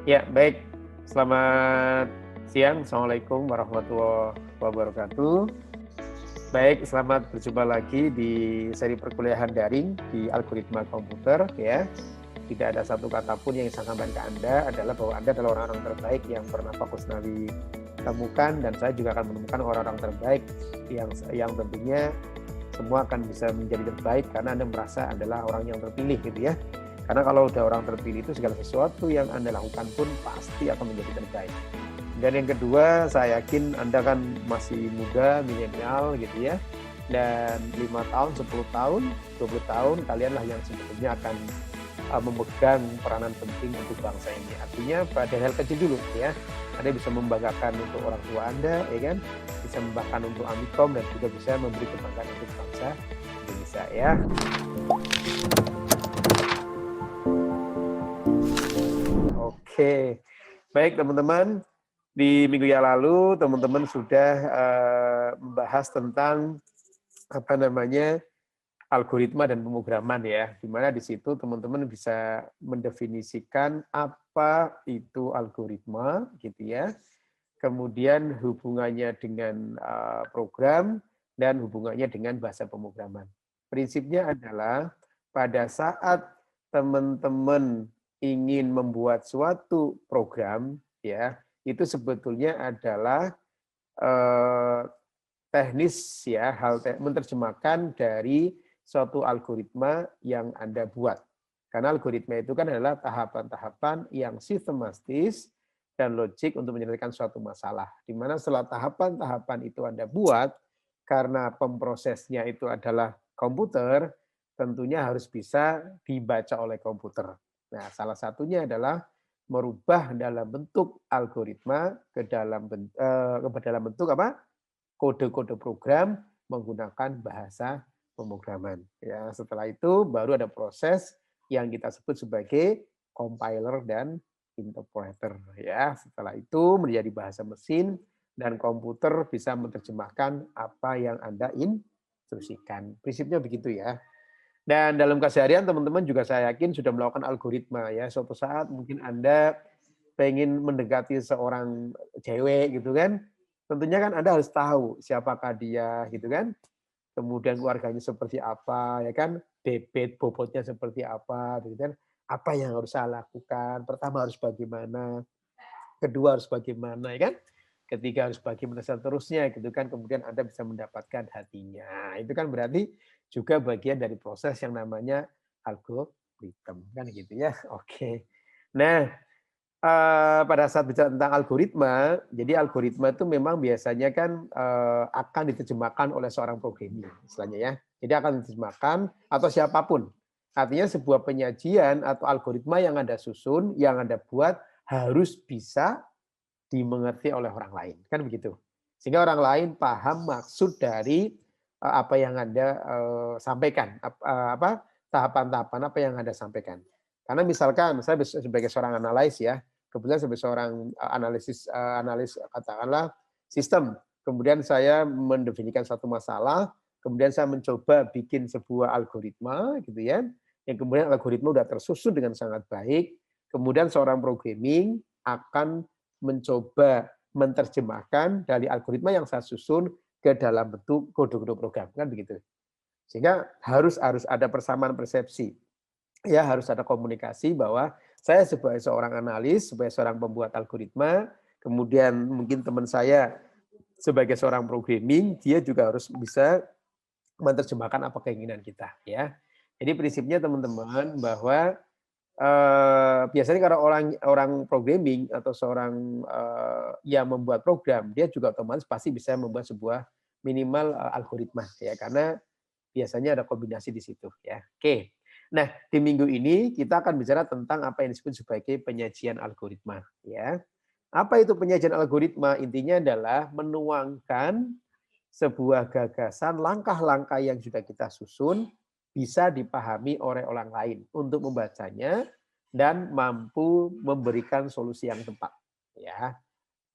Ya, baik. Selamat siang. Assalamualaikum warahmatullahi wabarakatuh. Baik, selamat berjumpa lagi di seri perkuliahan daring di algoritma komputer ya. Tidak ada satu kata pun yang saya sampaikan ke Anda adalah bahwa Anda adalah orang-orang terbaik yang pernah Pak Kusnawi temukan, dan saya juga akan menemukan orang-orang terbaik yang tentunya semua akan bisa menjadi terbaik karena Anda merasa adalah orang yang terpilih gitu ya. Karena kalau udah orang terpilih itu segala sesuatu yang Anda lakukan pun pasti akan menjadi terbaik. Dan yang kedua, saya yakin Anda kan masih muda, milenial gitu ya. Dan 5 tahun, 10 tahun, 20 tahun, kalianlah yang sebetulnya akan memegang peranan penting untuk bangsa ini. Artinya pada hal kecil dulu ya. Anda bisa membanggakan untuk orang tua Anda, ya kan? Bisa membanggakan untuk Amikom dan juga bisa memberi kebanggaan untuk bangsa Indonesia ya. Oke, baik teman-teman. Di minggu yang lalu teman-teman sudah membahas tentang algoritma dan pemrograman ya, di mana di situ teman-teman bisa mendefinisikan apa itu algoritma gitu ya, kemudian hubungannya dengan program dan hubungannya dengan bahasa pemrograman. Prinsipnya adalah pada saat teman-teman ingin membuat suatu program ya, itu sebetulnya adalah teknis ya, menerjemahkan dari suatu algoritma yang Anda buat. Karena algoritma itu kan adalah tahapan-tahapan yang sistematis dan logik untuk menyelesaikan suatu masalah. Di mana setelah tahapan-tahapan itu Anda buat, karena pemprosesnya itu adalah komputer, tentunya harus bisa dibaca oleh komputer. Nah, salah satunya adalah merubah dalam bentuk algoritma ke dalam bentuk apa? Kode-kode program menggunakan bahasa pemrograman. Ya, setelah itu baru ada proses yang kita sebut sebagai compiler dan interpreter. Ya, setelah itu menjadi bahasa mesin dan komputer bisa menerjemahkan apa yang Anda instruksikan. Prinsipnya begitu ya. Dan dalam keseharian teman-teman juga saya yakin sudah melakukan algoritma ya. Suatu saat mungkin Anda pengen mendekati seorang cewek gitu kan. Tentunya kan Anda harus tahu siapakah dia gitu kan. Kemudian keluarganya seperti apa ya kan. Debit bobotnya seperti apa gitu kan. Apa yang harus saya lakukan? Pertama harus bagaimana? Kedua harus bagaimana ya kan? Ketiga harus bagaimana seterusnya gitu kan. Kemudian Anda bisa mendapatkan hatinya. Itu kan berarti juga bagian dari proses yang namanya algoritma kan gitu ya. Oke. Nah, pada saat bicara tentang algoritma, jadi algoritma itu memang biasanya kan akan diterjemahkan oleh seorang programmer istilahnya ya. Jadi akan diterjemahkan atau siapapun. Artinya sebuah penyajian atau algoritma yang Anda susun, yang Anda buat harus bisa dimengerti oleh orang lain, kan begitu. Sehingga orang lain paham maksud dari apa yang Anda sampaikan, tahapan-tahapan apa yang Anda sampaikan. Karena misalkan saya sebagai seorang analis ya, kebetulan sebagai seorang analis katakanlah sistem, kemudian saya mendefinisikan satu masalah, kemudian saya mencoba bikin sebuah algoritma gitu ya, yang kemudian algoritma sudah tersusun dengan sangat baik, kemudian seorang programming akan mencoba menerjemahkan dari algoritma yang saya susun ke dalam bentuk kode-kode program, kan begitu. Sehingga harus ada persamaan persepsi. Ya, harus ada komunikasi bahwa saya sebagai seorang analis, sebagai seorang pembuat algoritma, kemudian mungkin teman saya sebagai seorang programming, dia juga harus bisa menerjemahkan apa keinginan kita, ya. Jadi prinsipnya teman-teman bahwa biasanya kalau orang programming atau seorang yang membuat program, dia juga otomatis pasti bisa membuat sebuah minimal algoritma ya, karena biasanya ada kombinasi di situ ya. Oke. Nah, di minggu ini kita akan bicara tentang apa yang disebut sebagai penyajian algoritma ya. Apa itu penyajian algoritma? Intinya adalah menuangkan sebuah gagasan, langkah-langkah yang sudah kita susun bisa dipahami oleh orang lain untuk membacanya dan mampu memberikan solusi yang tepat. Ya,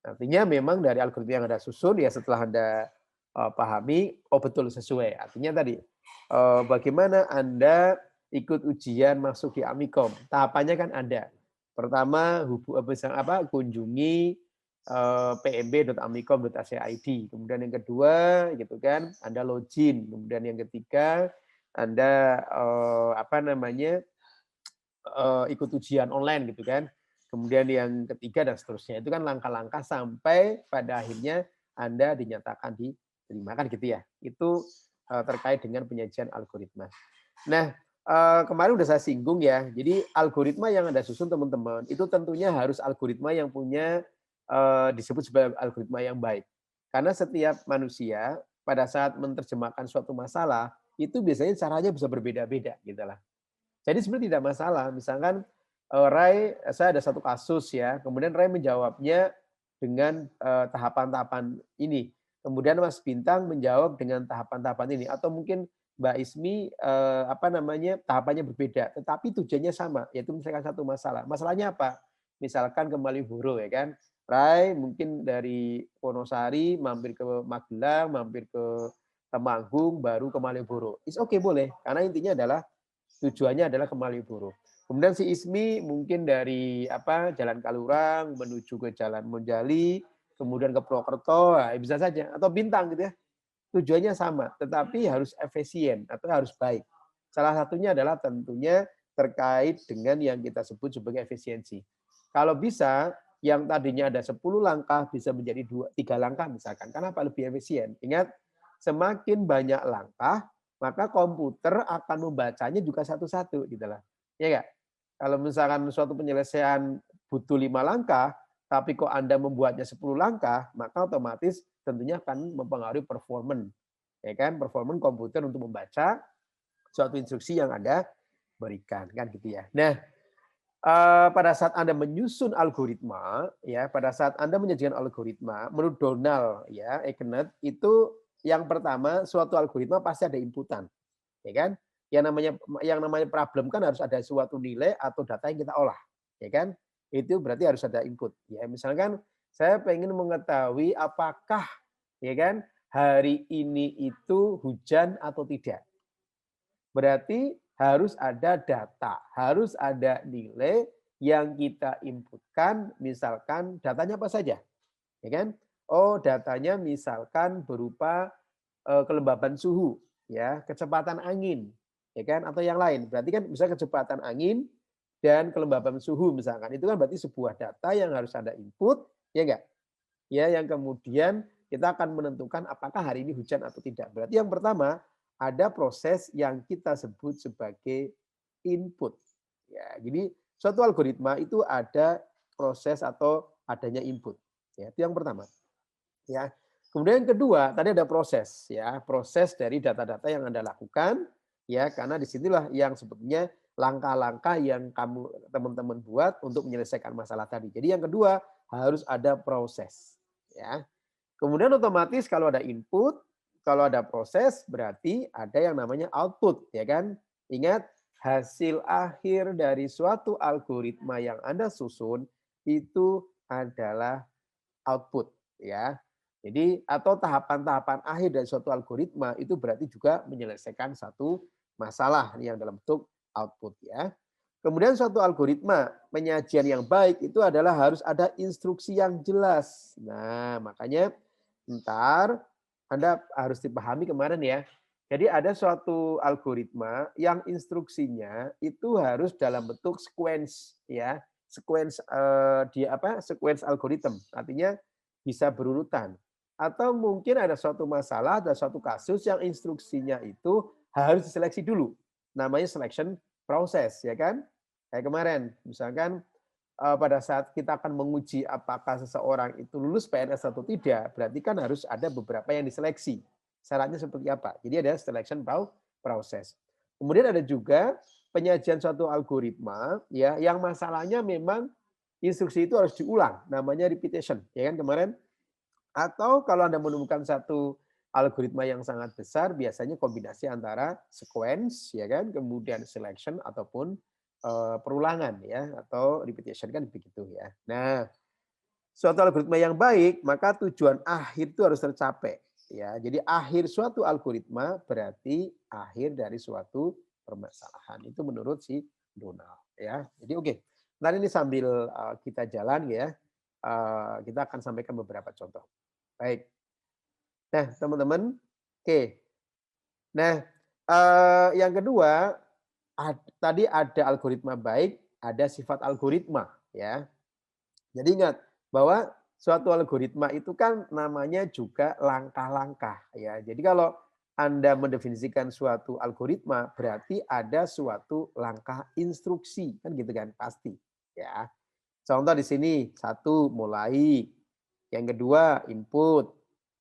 artinya memang dari algoritma yang Anda susun ya setelah Anda pahami, oh betul sesuai. Artinya tadi bagaimana Anda ikut ujian masuk di Amikom, tahapannya kan ada. Pertama, kunjungi pmb.amikom.ac.id. Kemudian yang kedua, gitu kan, Anda login. Kemudian yang ketiga, Anda ikut ujian online gitu kan. Kemudian yang ketiga dan seterusnya. Itu kan langkah-langkah sampai pada akhirnya Anda dinyatakan diterima kan gitu ya. Itu terkait dengan penyajian algoritma. Nah, kemarin udah saya singgung ya. Jadi algoritma yang Anda susun teman-teman itu tentunya harus algoritma yang punya disebut sebagai algoritma yang baik. Karena setiap manusia pada saat menerjemahkan suatu masalah itu biasanya caranya bisa berbeda-beda gitu lah. Jadi sebenarnya tidak masalah. Misalkan saya ada satu kasus ya, kemudian Ray menjawabnya dengan tahapan-tahapan ini. Kemudian Mas Bintang menjawab dengan tahapan-tahapan ini. Atau mungkin Mbak Ismi tahapannya berbeda, tetapi tujuannya sama, yaitu menyelesaikan satu masalah. Masalahnya apa? Misalkan ke Malioboro ya kan. Ray mungkin dari Wonosari mampir ke Magelang, mampir ke Temanggung, baru ke Malioboro. It's okay boleh, karena intinya adalah tujuannya adalah ke Malioboro. Kemudian si Ismi mungkin dari Jalan Kalurang menuju ke Jalan Monjali, kemudian ke Purwokerto, bisa saja. Atau Bintang gitu ya. Tujuannya sama, tetapi harus efisien atau harus baik. Salah satunya adalah tentunya terkait dengan yang kita sebut sebagai efisiensi. Kalau bisa, yang tadinya ada 10 langkah bisa menjadi 3 langkah misalkan. Kenapa lebih efisien? Ingat, semakin banyak langkah, maka komputer akan membacanya juga satu-satu gitu lah. Ya enggak? Kalau misalkan suatu penyelesaian butuh 5 langkah, tapi kok Anda membuatnya 10 langkah, maka otomatis tentunya akan mempengaruhi performance. Ya kan? Performance komputer untuk membaca suatu instruksi yang Anda berikan kan gitu ya. Nah, pada saat Anda menyusun algoritma, ya, pada saat Anda menyajikan algoritma, menurut Donald ya, Eckert itu yang pertama suatu algoritma pasti ada inputan, ya kan? Yang namanya problem kan harus ada suatu nilai atau data yang kita olah, ya kan? Itu berarti harus ada input. Ya, misalkan saya pengen mengetahui apakah, ya kan, hari ini itu hujan atau tidak. Berarti harus ada data, harus ada nilai yang kita inputkan, misalkan datanya apa saja, ya kan? Oh, datanya misalkan berupa kelembaban suhu, ya, kecepatan angin, ya kan, atau yang lain. Berarti kan bisa kecepatan angin dan kelembaban suhu misalkan. Itu kan berarti sebuah data yang harus ada input, ya enggak? Ya, yang kemudian kita akan menentukan apakah hari ini hujan atau tidak. Berarti yang pertama ada proses yang kita sebut sebagai input. Ya, jadi suatu algoritma itu ada proses atau adanya input. Ya, itu yang pertama. Ya. Kemudian yang kedua, tadi ada proses ya, proses dari data-data yang Anda lakukan ya, karena disinilah yang sebetulnya langkah-langkah yang teman-teman buat untuk menyelesaikan masalah tadi. Jadi yang kedua harus ada proses ya. Kemudian otomatis kalau ada input, kalau ada proses berarti ada yang namanya output ya kan. Ingat hasil akhir dari suatu algoritma yang Anda susun itu adalah output ya. Jadi atau tahapan-tahapan akhir dari suatu algoritma itu berarti juga menyelesaikan satu masalah yang dalam bentuk output ya. Kemudian suatu algoritma penyajian yang baik itu adalah harus ada instruksi yang jelas. Nah, makanya ntar Anda harus dipahami kemarin ya. Jadi ada suatu algoritma yang instruksinya itu harus dalam bentuk sequence ya. Sequence sequence algorithm. Artinya bisa berurutan. Atau mungkin ada suatu masalah, ada suatu kasus yang instruksinya itu harus diseleksi dulu. Namanya selection process, ya kan? Kayak kemarin, misalkan pada saat kita akan menguji apakah seseorang itu lulus PNS atau tidak, berarti kan harus ada beberapa yang diseleksi. Syaratnya seperti apa? Jadi ada selection process. Kemudian ada juga penyajian suatu algoritma ya yang masalahnya memang instruksi itu harus diulang, namanya repetition, ya kan kemarin. Atau kalau Anda menemukan satu algoritma yang sangat besar, biasanya kombinasi antara sequence, ya kan, kemudian selection ataupun perulangan, ya, atau repetition kan begitu ya. Nah, suatu algoritma yang baik, maka tujuan akhir itu harus tercapai. Ya, jadi akhir suatu algoritma berarti akhir dari suatu permasalahan. Itu menurut si Donald. Ya, jadi oke. Nanti ini sambil kita jalan ya, kita akan sampaikan beberapa contoh. Baik. Nah, teman-teman, oke. Nah, yang kedua, tadi ada algoritma baik, ada sifat algoritma ya. Jadi ingat bahwa suatu algoritma itu kan namanya juga langkah-langkah ya. Jadi kalau Anda mendefinisikan suatu algoritma berarti ada suatu langkah instruksi kan gitu kan pasti ya. Contoh di sini satu mulai, yang kedua input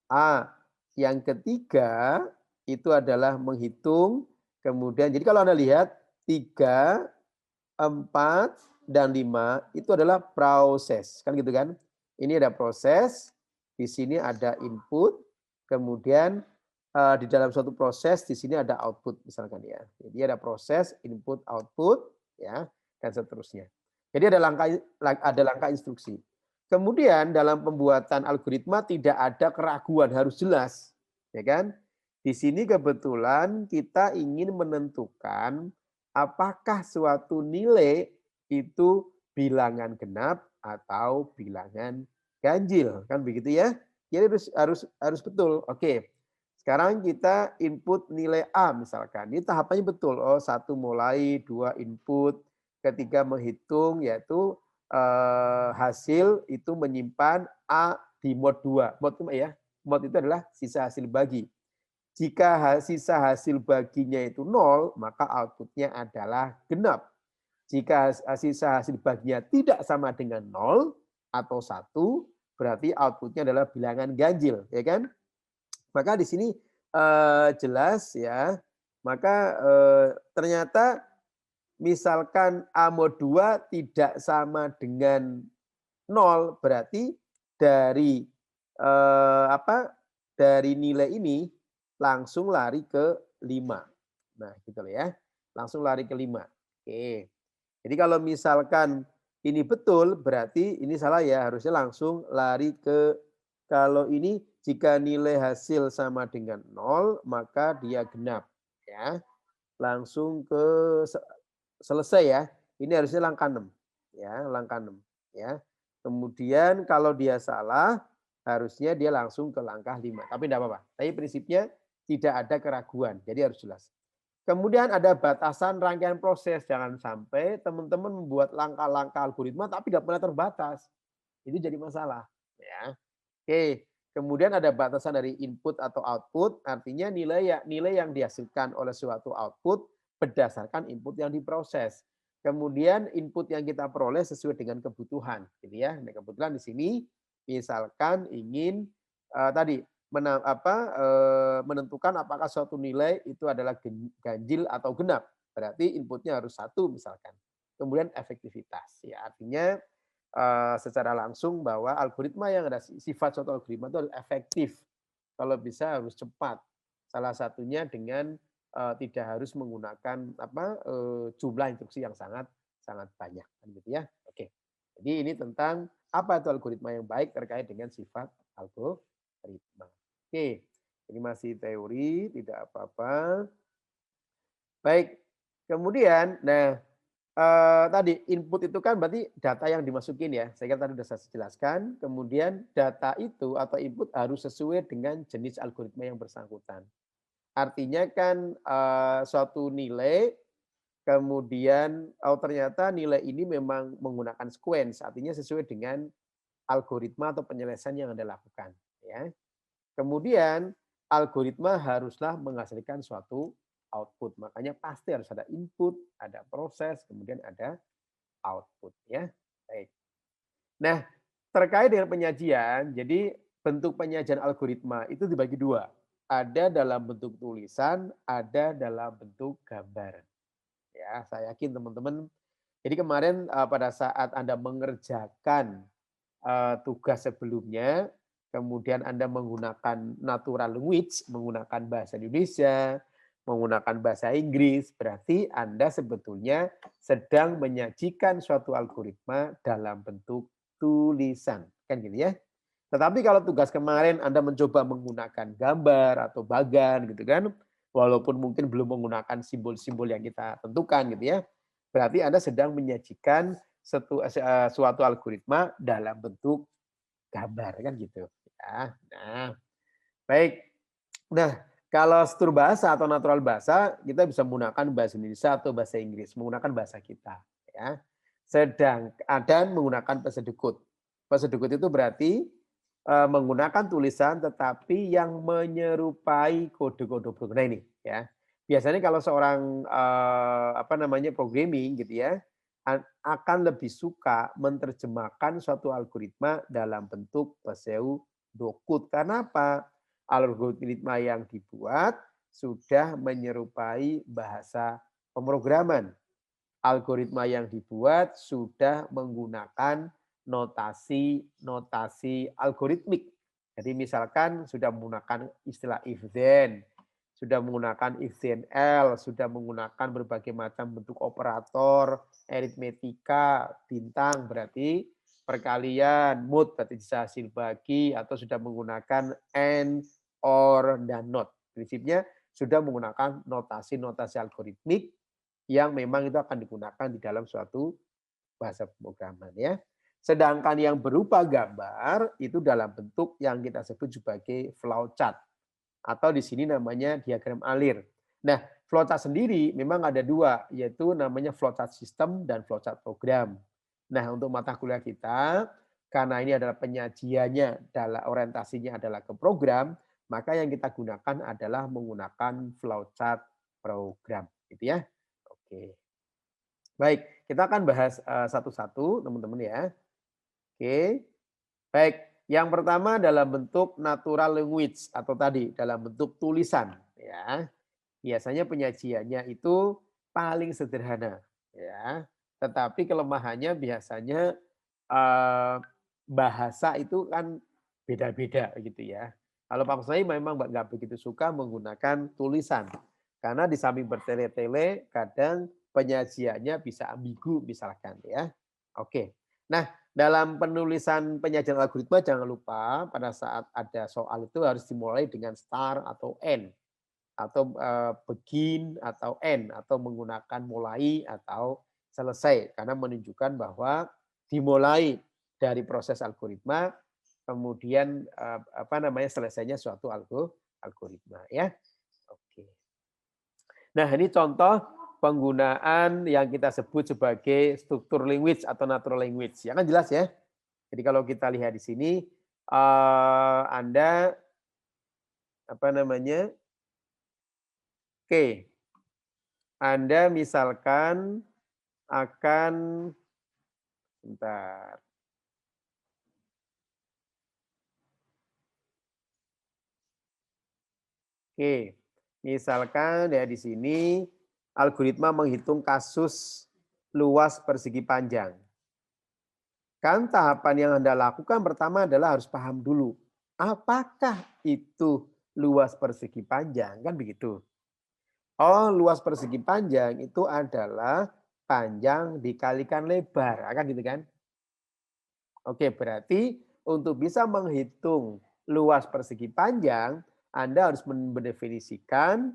A, yang ketiga itu adalah menghitung, kemudian jadi kalau Anda lihat 3, 4, dan 5 itu adalah proses, kan gitu kan. Ini ada proses, di sini ada input, kemudian di dalam suatu proses di sini ada output misalkan ya. Jadi ada proses, input, output ya dan seterusnya. Jadi ada langkah instruksi. Kemudian dalam pembuatan algoritma tidak ada keraguan, harus jelas, ya kan? Di sini kebetulan kita ingin menentukan apakah suatu nilai itu bilangan genap atau bilangan ganjil, kan begitu ya? Jadi harus betul. Oke. Sekarang kita input nilai A misalkan. Ini tahapannya betul. Oh, satu mulai, dua input, ketiga menghitung yaitu hasil itu menyimpan A di mode 2. Mode itu ya. Mode itu adalah sisa hasil bagi. Jika sisa hasil baginya itu 0, maka outputnya adalah genap. Jika sisa hasil baginya tidak sama dengan 0 atau 1, berarti outputnya adalah bilangan ganjil, ya kan? Maka di sini jelas ya, maka ternyata misalkan A mod 2 tidak sama dengan 0, berarti dari dari nilai ini langsung lari ke 5. Nah, gitu loh ya. Langsung lari ke 5. Oke. Jadi kalau misalkan ini betul, berarti ini salah ya. Harusnya langsung lari ke, kalau ini jika nilai hasil sama dengan 0, maka dia genap. Ya. Langsung ke selesai ya. Ini harusnya langkah 6. Ya, langkah 6. Ya. Kemudian kalau dia salah, harusnya dia langsung ke langkah 5. Tapi tidak apa-apa. Tapi prinsipnya tidak ada keraguan. Jadi harus jelas. Kemudian ada batasan rangkaian proses. Jangan sampai teman-teman membuat langkah-langkah algoritma tapi nggak pernah terbatas. Itu jadi masalah. Ya. Oke. Kemudian ada batasan dari input atau output. Artinya nilai yang dihasilkan oleh suatu output berdasarkan input yang diproses. Kemudian input yang kita peroleh sesuai dengan kebutuhan. Gitu ya. Nah, kebetulan di sini misalkan ingin tadi menentukan apakah suatu nilai itu adalah ganjil atau genap. Berarti inputnya harus 1 misalkan. Kemudian efektivitas. Ya, artinya secara langsung bahwa algoritma yang ada sifat suatu algoritma itu harus efektif. Kalau bisa harus cepat. Salah satunya dengan tidak harus menggunakan jumlah instruksi yang sangat sangat banyak, kan gitu ya. Oke. Jadi ini tentang apa itu algoritma yang baik terkait dengan sifat algoritma. Oke, ini masih teori, tidak apa-apa. Baik, kemudian, nah tadi input itu kan berarti data yang dimasukin ya. Saya kira tadi sudah saya jelaskan. Kemudian data itu atau input harus sesuai dengan jenis algoritma yang bersangkutan. Artinya kan suatu nilai, kemudian ternyata nilai ini memang menggunakan sequence, artinya sesuai dengan algoritma atau penyelesaian yang Anda lakukan. Ya. Kemudian algoritma haruslah menghasilkan suatu output. Makanya pasti harus ada input, ada proses, kemudian ada output ya. Baik. Nah, terkait dengan penyajian, jadi bentuk penyajian algoritma itu dibagi dua. Ada dalam bentuk tulisan, ada dalam bentuk gambar. Ya, saya yakin teman-teman. Jadi kemarin pada saat Anda mengerjakan tugas sebelumnya, kemudian Anda menggunakan natural language, menggunakan bahasa Indonesia, menggunakan bahasa Inggris, berarti Anda sebetulnya sedang menyajikan suatu algoritma dalam bentuk tulisan, kan gitu ya. Tetapi kalau tugas kemarin Anda mencoba menggunakan gambar atau bagan gitu kan, walaupun mungkin belum menggunakan simbol-simbol yang kita tentukan gitu ya, berarti Anda sedang menyajikan suatu algoritma dalam bentuk gambar kan gitu ya. Nah, baik. Nah, kalau struktur bahasa atau natural bahasa kita bisa menggunakan bahasa Indonesia atau bahasa Inggris, menggunakan bahasa kita ya. Sedang ada menggunakan pesedekut. Pesedekut itu berarti menggunakan tulisan tetapi yang menyerupai kode-kode program. Nah ini ya. Biasanya kalau seorang apa namanya programming gitu ya, akan lebih suka menerjemahkan suatu algoritma dalam bentuk pseudocode. Karena apa? Algoritma yang dibuat sudah menyerupai bahasa pemrograman. Algoritma yang dibuat sudah menggunakan notasi algoritmik. Jadi misalkan sudah menggunakan istilah if then, sudah menggunakan if then else, sudah menggunakan berbagai macam bentuk operator, aritmetika, bintang berarti perkalian, mood berarti bisa hasil bagi, atau sudah menggunakan and, or, dan not. Prinsipnya sudah menggunakan notasi-notasi algoritmik yang memang itu akan digunakan di dalam suatu bahasa pemrograman ya. Sedangkan yang berupa gambar itu dalam bentuk yang kita sebut sebagai flowchart atau di sini namanya diagram alir. Nah, flowchart sendiri memang ada dua, yaitu namanya flowchart system dan flowchart program. Nah, untuk mata kuliah kita, karena ini adalah penyajiannya, dalam orientasinya adalah ke program, maka yang kita gunakan adalah menggunakan flowchart program, gitu ya. Oke. Baik, kita akan bahas satu-satu teman-teman ya. Oke. Baik, yang pertama dalam bentuk natural language atau tadi dalam bentuk tulisan ya. Biasanya penyajiannya itu paling sederhana ya. Tetapi kelemahannya biasanya eh, bahasa itu kan beda-beda gitu ya. Kalau Pak Kusnai memang nggak begitu suka menggunakan tulisan. Karena di samping bertele-tele kadang penyajiannya bisa ambigu misalkan ya. Oke. Nah, dalam penulisan penyajian algoritma jangan lupa pada saat ada soal itu harus dimulai dengan start atau end atau begin atau end atau menggunakan mulai atau selesai karena menunjukkan bahwa dimulai dari proses algoritma kemudian apa namanya selesainya suatu algoritma ya. Oke. Nah, ini contoh penggunaan yang kita sebut sebagai struktur language atau natural language. Ya kan jelas ya. Jadi kalau kita lihat di sini Anda apa namanya? Oke, Anda misalkan akan bentar. Oke, misalkan ya di sini algoritma menghitung kasus luas persegi panjang. Kan tahapan yang Anda lakukan pertama adalah harus paham dulu. Apakah itu luas persegi panjang? Kan begitu. Oh, luas persegi panjang itu adalah panjang dikalikan lebar. Kan gitu kan? Oke, berarti untuk bisa menghitung luas persegi panjang, Anda harus mendefinisikan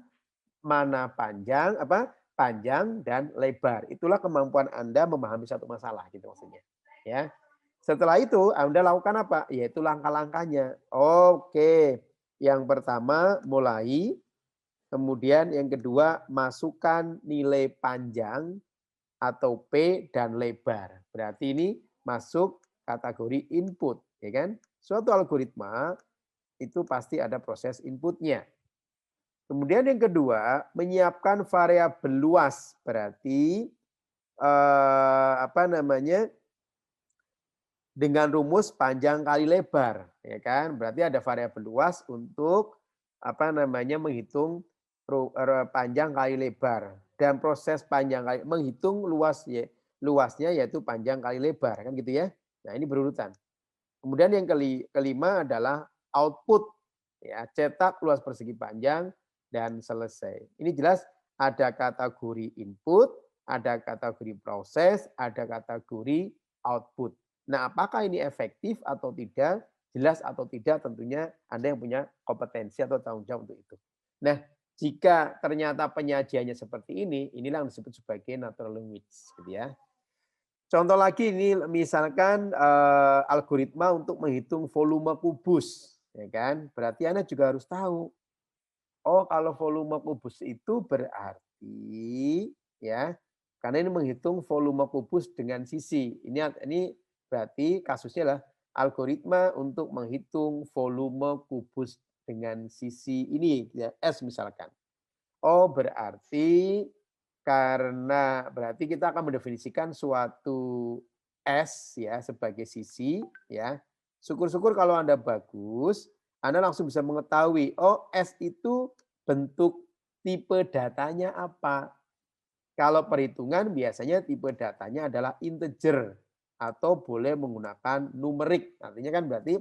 mana panjang, panjang dan lebar. Itulah kemampuan Anda memahami satu masalah gitu maksudnya. Ya. Setelah itu Anda lakukan apa? Yaitu langkah-langkahnya. Oke. Yang pertama mulai, kemudian yang kedua masukkan nilai panjang atau P dan lebar. Berarti ini masuk kategori input, ya kan? Suatu algoritma itu pasti ada proses inputnya. Kemudian yang kedua, menyiapkan variabel luas. Berarti apa namanya? Dengan rumus panjang kali lebar, ya kan? Berarti ada variabel luas untuk apa namanya? Menghitung panjang kali lebar dan proses panjang kali menghitung luasnya yaitu panjang kali lebar kan gitu ya. Nah, ini berurutan. Kemudian yang kelima adalah output ya, cetak luas persegi panjang dan selesai. Ini jelas ada kategori input, ada kategori proses, ada kategori output. Nah, apakah ini efektif atau tidak? Jelas atau tidak tentunya Anda yang punya kompetensi atau tanggung jawab untuk itu. Nah, jika ternyata penyajiannya seperti ini, inilah yang disebut sebagai natural language gitu ya. Contoh lagi ini misalkan algoritma untuk menghitung volume kubus, ya kan? Berarti Anda juga harus tahu, oh kalau volume kubus itu berarti ya, karena ini menghitung volume kubus dengan sisi. Ini berarti kasusnya adalah algoritma untuk menghitung volume kubus dengan sisi ini, ya, S misalkan. Oh, berarti karena berarti kita akan mendefinisikan suatu S ya sebagai sisi ya. Syukur-syukur kalau Anda bagus, Anda langsung bisa mengetahui, oh S itu bentuk tipe datanya apa. Kalau perhitungan biasanya tipe datanya adalah integer atau boleh menggunakan numerik. Artinya kan berarti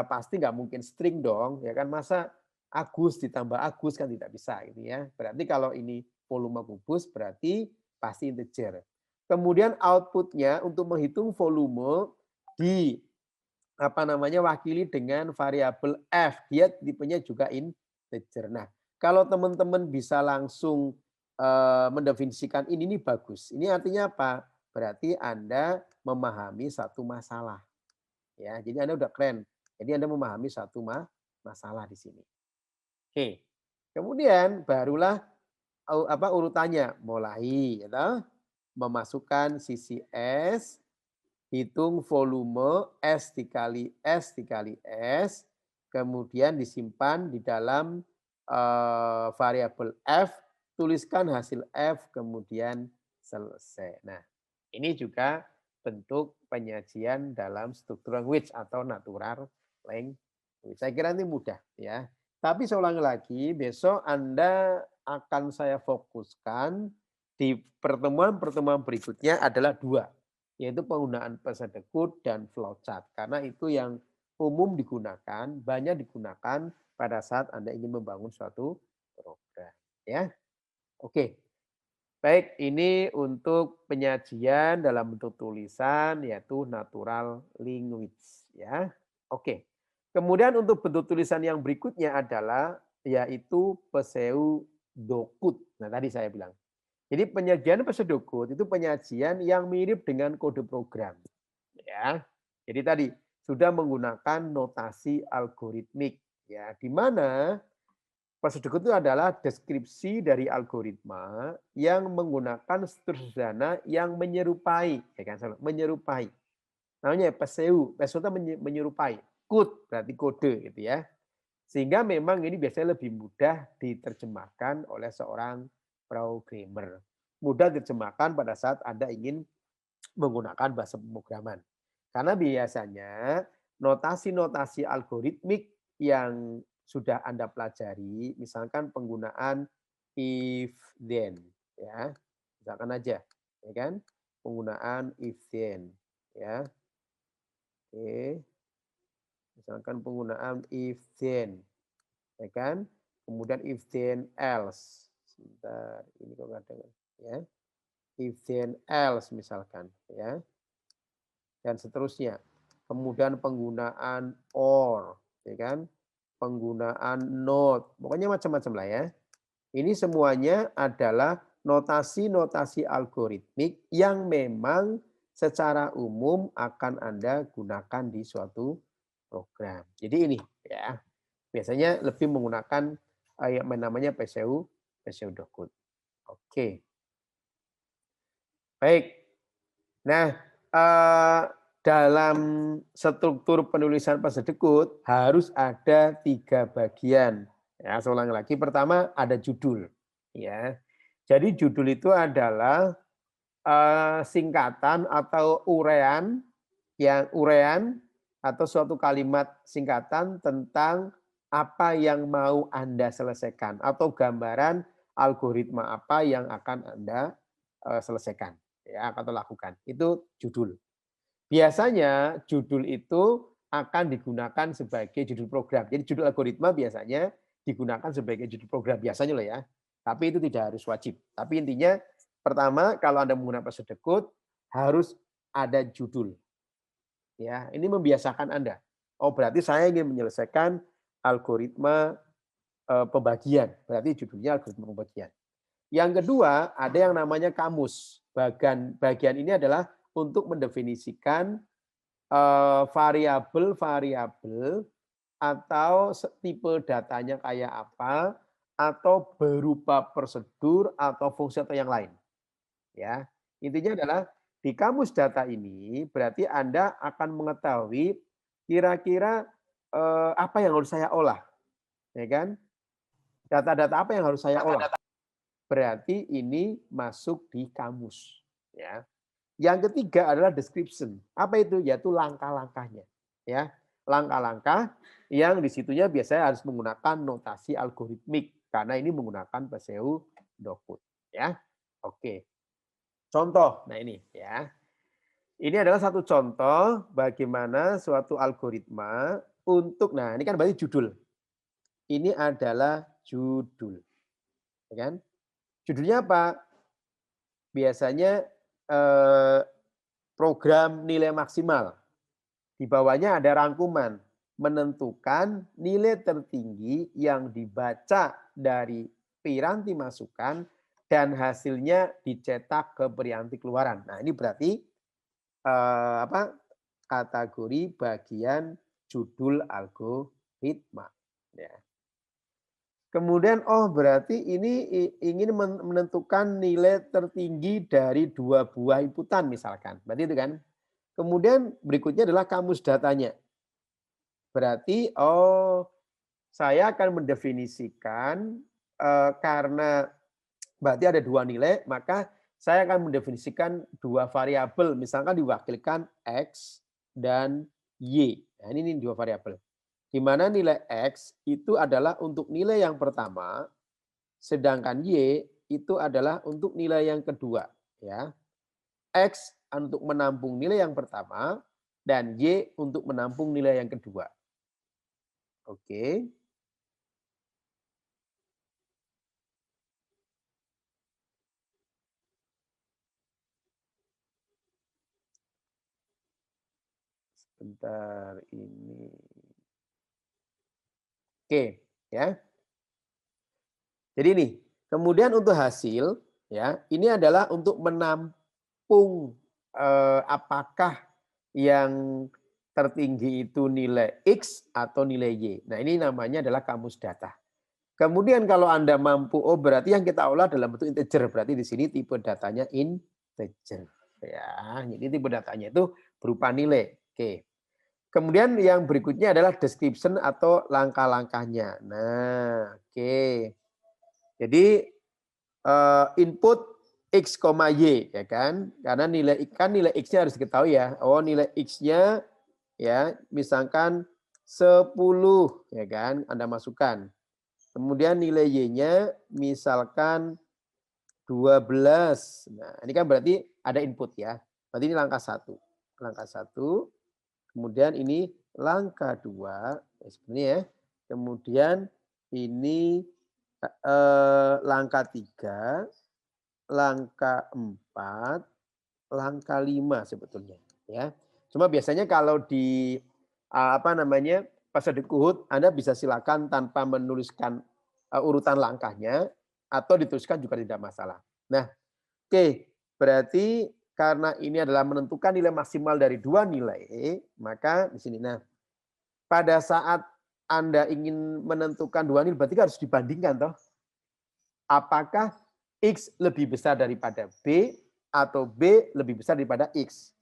pasti nggak mungkin string dong, ya kan? Masa Agus ditambah Agus kan tidak bisa gitu ya. Berarti kalau ini volume kubus berarti pasti integer. Kemudian outputnya untuk menghitung volume di apa namanya wakili dengan variabel f, dia tipenya juga integer. Nah, kalau teman-teman bisa langsung mendefinisikan ini bagus. Ini artinya apa? Berarti Anda memahami satu masalah. Ya, jadi Anda udah keren. Jadi Anda memahami satu masalah di sini. Oke. Kemudian barulah urutannya mulai ya, memasukkan sisi S, hitung volume S dikali S dikali S, kemudian disimpan di dalam variabel F, tuliskan hasil F, kemudian selesai. Nah, ini juga bentuk penyajian dalam struktur language atau natural language. Saya kira ini mudah ya. Tapi saya ulangi lagi, besok Anda akan saya fokuskan di pertemuan-pertemuan berikutnya adalah dua, yaitu penggunaan pesedekut dan flowchart. Karena itu yang umum digunakan, banyak digunakan pada saat Anda ingin membangun suatu program. Ya, oke. Baik, ini untuk penyajian dalam bentuk tulisan yaitu natural language ya. Oke. Kemudian untuk bentuk tulisan yang berikutnya adalah yaitu pseudocode. Nah, tadi saya bilang. Jadi penyajian pseudocode itu penyajian yang mirip dengan kode program ya. Jadi tadi sudah menggunakan notasi algoritmik ya, di mana prosedur itu adalah deskripsi dari algoritma yang menggunakan struktur sederhana yang menyerupai, ya kan? Menyerupai. Namanya PSEU, PSEU itu menyerupai. Code berarti kode gitu ya. Sehingga memang ini biasanya lebih mudah diterjemahkan oleh seorang programmer. Mudah diterjemahkan pada saat Anda ingin menggunakan bahasa pemrograman. Karena biasanya notasi-notasi algoritmik yang sudah Anda pelajari, misalkan penggunaan if then ya. Misalkan aja, ya kan? Penggunaan if then ya. Oke. Misalkan penggunaan if then, ya kan? Kemudian if then else. Sebentar, ini kok nggak ada ya. If then else misalkan ya. Dan seterusnya. Kemudian penggunaan or, ya kan? Penggunaan not, pokoknya macam-macam lah ya. Ini semuanya adalah notasi-notasi algoritmik yang memang secara umum akan Anda gunakan di suatu program. Jadi ini ya, biasanya lebih menggunakan yang namanya pseudocode. Oke. Baik. Nah, dalam struktur penulisan pseudocode harus ada 3 bagian. Ya, saya ulangi lagi. Pertama ada judul. Ya, jadi judul itu adalah singkatan atau urean atau suatu kalimat singkatan tentang apa yang mau Anda selesaikan atau gambaran algoritma apa yang akan Anda selesaikan ya atau lakukan. Itu judul. Biasanya judul itu akan digunakan sebagai judul program. Jadi judul algoritma biasanya digunakan sebagai judul program biasanya loh ya. Tapi itu tidak harus wajib. Tapi intinya pertama kalau Anda menggunakan pseudocode harus ada judul. Ya, ini membiasakan Anda. Oh, berarti saya ingin menyelesaikan algoritma pembagian. Berarti judulnya algoritma pembagian. Yang kedua, ada yang namanya kamus. Bagian ini adalah untuk mendefinisikan variabel-variabel atau tipe datanya kayak apa, atau berupa prosedur atau fungsi atau yang lain. Ya, intinya adalah di kamus data ini berarti Anda akan mengetahui kira-kira apa yang harus saya olah, ya kan? Data-data apa yang harus saya olah? Berarti ini masuk di kamus, ya. Yang ketiga adalah description. Apa itu? Yaitu langkah-langkahnya, ya. Langkah-langkah yang di situnya biasanya harus menggunakan notasi algoritmik karena ini menggunakan pseudo-code, ya. Oke. Contoh, nah ini ya. Ini adalah satu contoh bagaimana suatu algoritma untuk, nah ini kan berarti judul. Ini adalah judul, ya kan? Judulnya apa? Biasanya program nilai maksimal. Di bawahnya ada rangkuman, menentukan nilai tertinggi yang dibaca dari piranti masukan dan hasilnya dicetak ke piranti keluaran. Nah, ini berarti kategori bagian judul algoritma. Ya. Kemudian, oh berarti ini ingin menentukan nilai tertinggi dari 2 buah inputan misalkan. Berarti itu kan. Kemudian berikutnya adalah kamus datanya. Berarti, oh saya akan mendefinisikan karena berarti ada 2 nilai, maka saya akan mendefinisikan 2 variabel, misalkan diwakilkan X dan Y. Nah, ini 2 variabel. Di mana nilai X itu adalah untuk nilai yang pertama, sedangkan Y itu adalah untuk nilai yang kedua. Ya. X untuk menampung nilai yang pertama, dan Y untuk menampung nilai yang kedua. Oke. Sebentar ini. Oke, ya. Jadi ini, kemudian untuk hasil, ya, ini adalah untuk menampung apakah yang tertinggi itu nilai X atau nilai Y. Nah, ini namanya adalah kamus data. Kemudian kalau Anda mampu, oh berarti yang kita olah dalam bentuk integer. Berarti di sini tipe datanya integer. Ya, jadi tipe datanya itu berupa nilai. Oke. Kemudian yang berikutnya adalah description atau langkah-langkahnya. Nah, oke. Jadi input X, Y ya kan? Karena nilai X-nya harus diketahui ya. Oh, nilai X-nya ya, misalkan 10 ya kan, Anda masukkan. Kemudian nilai Y-nya misalkan 12. Nah, ini kan berarti ada input ya. Berarti ini langkah 1. Langkah 1. Kemudian ini langkah 2, ya sebenarnya ya. Kemudian ini langkah 3, langkah 4, langkah 5 sebetulnya ya. Cuma biasanya kalau di pas ada kuhut Anda bisa silakan tanpa menuliskan urutan langkahnya atau dituliskan juga tidak masalah. Nah, oke, berarti karena ini adalah menentukan nilai maksimal dari 2 nilai, maka di sini. Nah, pada saat Anda ingin menentukan 2 nilai berarti harus dibandingkan toh. Apakah X lebih besar daripada B atau B lebih besar daripada X.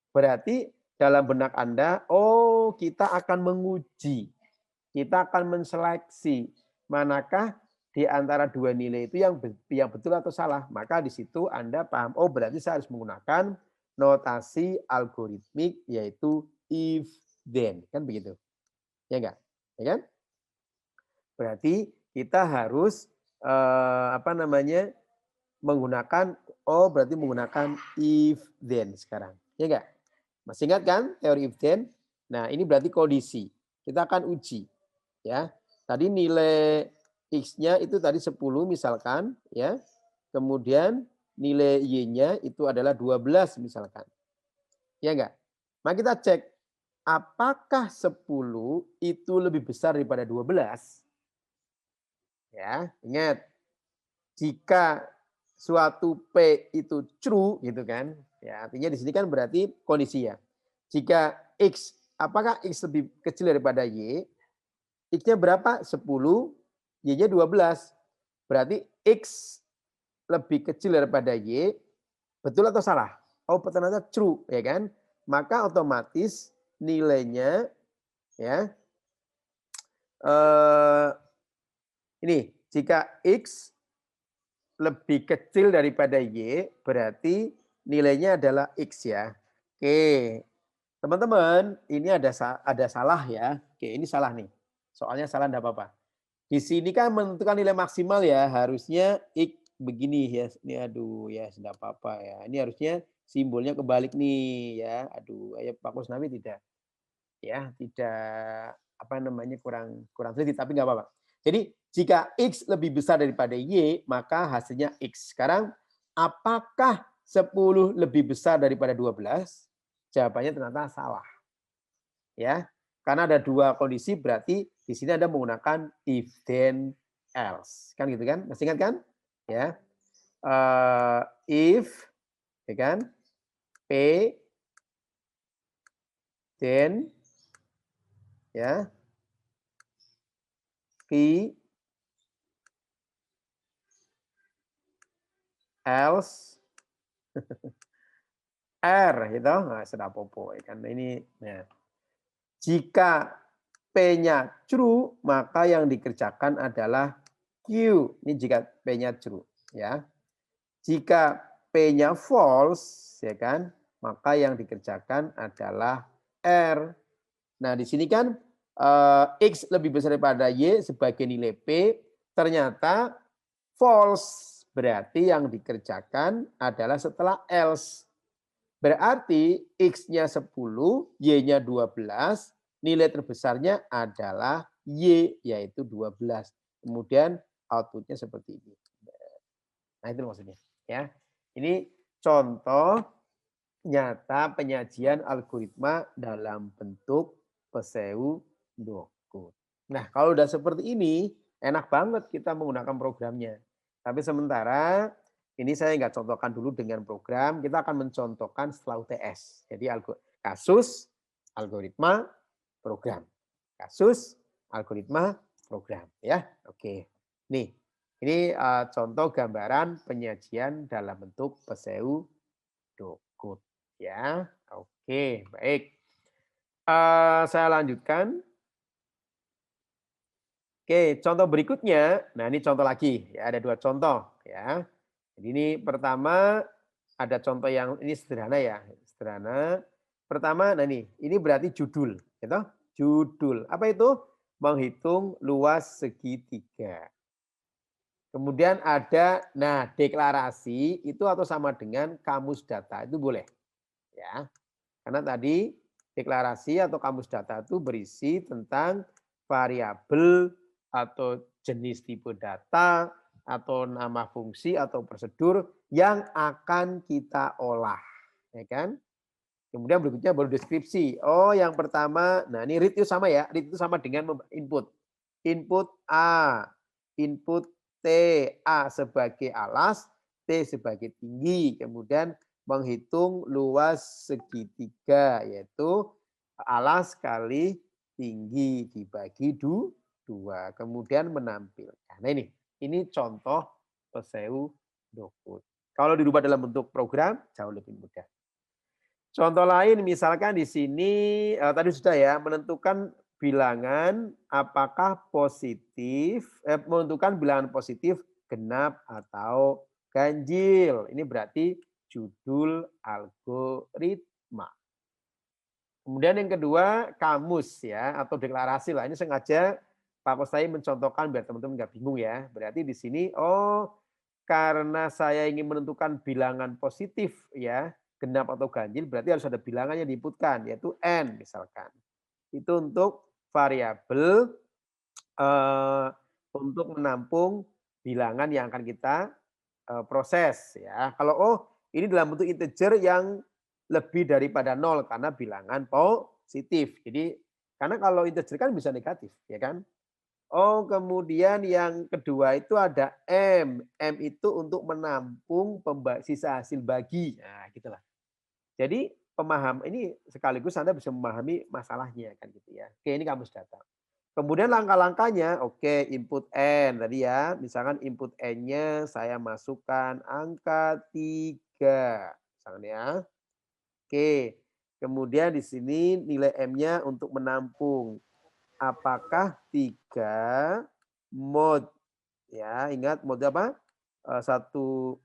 Berarti dalam benak Anda, oh kita akan menguji, kita akan menseleksi manakah di antara 2 nilai itu yang betul atau salah. Maka di situ Anda paham, oh berarti saya harus menggunakan notasi algoritmik yaitu if then, kan begitu. Ya enggak? Ya kan? Berarti kita harus menggunakan if then sekarang. Ya enggak? Masih ingat kan teori if then? Nah, ini berarti kondisi. Kita akan uji. Ya. Tadi nilai X-nya itu tadi 10 misalkan, ya. Kemudian nilai Y-nya itu adalah 12 misalkan. Ya enggak? Maka kita cek apakah 10 itu lebih besar daripada 12? Ya, ingat. Jika suatu P itu true gitu kan. Ya, artinya di sini kan berarti kondisinya. Jika X, apakah X lebih kecil daripada Y? X-nya berapa? 10, Y-nya 12. Berarti X lebih kecil daripada Y, betul atau salah? Oh, ternyata true, ya kan? Maka otomatis nilainya ya eh, ini jika X lebih kecil daripada Y, berarti nilainya adalah X ya. Oke, teman-teman, ini ada salah ya. Oke, ini salah nih. Soalnya salah enggak apa-apa. Di sini kan menentukan nilai maksimal ya, harusnya X begini ya. Ini aduh ya, enggak apa-apa ya. Ini harusnya simbolnya kebalik nih ya. Aduh, ya Pak Kusnawi tidak ya, tidak apa namanya kurang kurang teliti tapi enggak apa-apa. Jadi jika X lebih besar daripada Y, maka hasilnya X. Sekarang apakah 10 lebih besar daripada 12? Jawabannya ternyata salah. Ya. Karena ada dua kondisi berarti di sini Anda menggunakan if then else. Kan gitu kan? Masih ingat kan? Ya. If ya kan? P then ya Q else R gitu. Nah, sudah popo ya kan. Ini ya. Jika P-nya true, maka yang dikerjakan adalah Q. Ini jika P-nya true, ya. Jika P-nya false, ya kan, maka yang dikerjakan adalah R. Nah, di sini kan X lebih besar daripada Y sebagai nilai P, ternyata false. Berarti yang dikerjakan adalah setelah else. Berarti X-nya 10, Y-nya 12, nilai terbesarnya adalah Y, yaitu 12. Kemudian outputnya seperti ini. Nah itu maksudnya. Ya. Ini contoh nyata penyajian algoritma dalam bentuk pseudoku. Nah kalau udah seperti ini, enak banget kita menggunakan programnya. Tapi sementara ini saya nggak contohkan dulu dengan program, kita akan mencontohkan setelah UTS. Jadi kasus, algoritma, program. Kasus, algoritma, program. Ya, oke. Nih, ini contoh gambaran penyajian dalam bentuk pseudoku. Ya, oke, baik. Saya lanjutkan. Oke, contoh berikutnya. Nah, ini contoh lagi. Ya, ada dua contoh. Ya. Jadi ini pertama ada contoh yang ini sederhana ya, sederhana. Pertama, nah ini berarti judul, gitu. Judul. Apa itu? Menghitung luas segitiga. Kemudian ada, nah deklarasi itu atau sama dengan kamus data itu boleh, ya. Karena tadi deklarasi atau kamus data itu berisi tentang variabel atau jenis tipe data atau nama fungsi atau prosedur yang akan kita olah, ya kan? Kemudian berikutnya baru deskripsi. Oh, yang pertama, nah ini read itu sama ya, read itu sama dengan input. Input A, input T, A sebagai alas, T sebagai tinggi. Kemudian menghitung luas segitiga, yaitu alas kali tinggi dibagi dua. Kemudian menampilkan. Nah ini contoh pseudocode. Kalau dirubah dalam bentuk program, jauh lebih mudah. Contoh lain misalkan di sini tadi sudah ya menentukan bilangan apakah positif menentukan bilangan positif genap atau ganjil. Ini berarti judul algoritma. Kemudian yang kedua kamus ya atau deklarasi lah. Ini sengaja Pak Kostai mencontohkan biar teman-teman nggak bingung ya. Berarti di sini karena saya ingin menentukan bilangan positif ya genap atau ganjil berarti harus ada bilangan yang diinputkan yaitu n misalkan. Itu untuk variabel untuk menampung bilangan yang akan kita proses ya. Kalau ini dalam bentuk integer yang lebih daripada 0 karena bilangan positif. Jadi karena kalau integer kan bisa negatif ya kan. Kemudian yang kedua itu ada M. M itu untuk menampung sisa hasil bagi. Nah, gitulah. Jadi pemaham ini sekaligus Anda bisa memahami masalahnya kan gitu ya. Oke, ini kamus data. Kemudian langkah-langkahnya, oke, input N tadi ya. Misalkan input N-nya saya masukkan angka 3 misalkan ya. Oke. Kemudian di sini nilai M-nya untuk menampung. Apakah 3 mod ya, ingat mod apa? Satu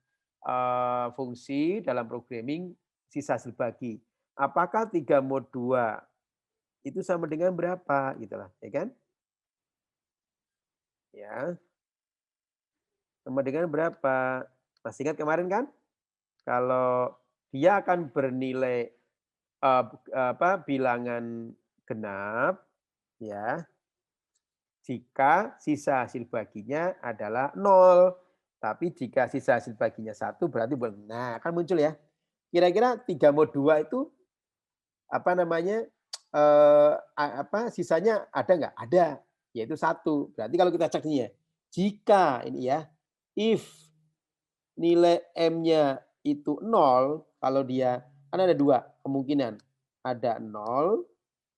fungsi dalam programming sisa hasil bagi. Apakah 3 mod 2 itu sama dengan berapa gitu lah, ya kan? Ya, sama dengan berapa? Masih ingat kemarin kan? Kalau dia akan bernilai bilangan genap ya, jika sisa hasil baginya adalah nol. Tapi jika sisa hasil baginya satu berarti nah kan muncul ya. Kira-kira 3 mod 2 itu apa namanya, sisanya ada nggak? Ada, yaitu satu. Berarti kalau kita cek nih ya, jika ini ya, if nilai M-nya itu nol, kalau dia kan ada 2 kemungkinan, ada nol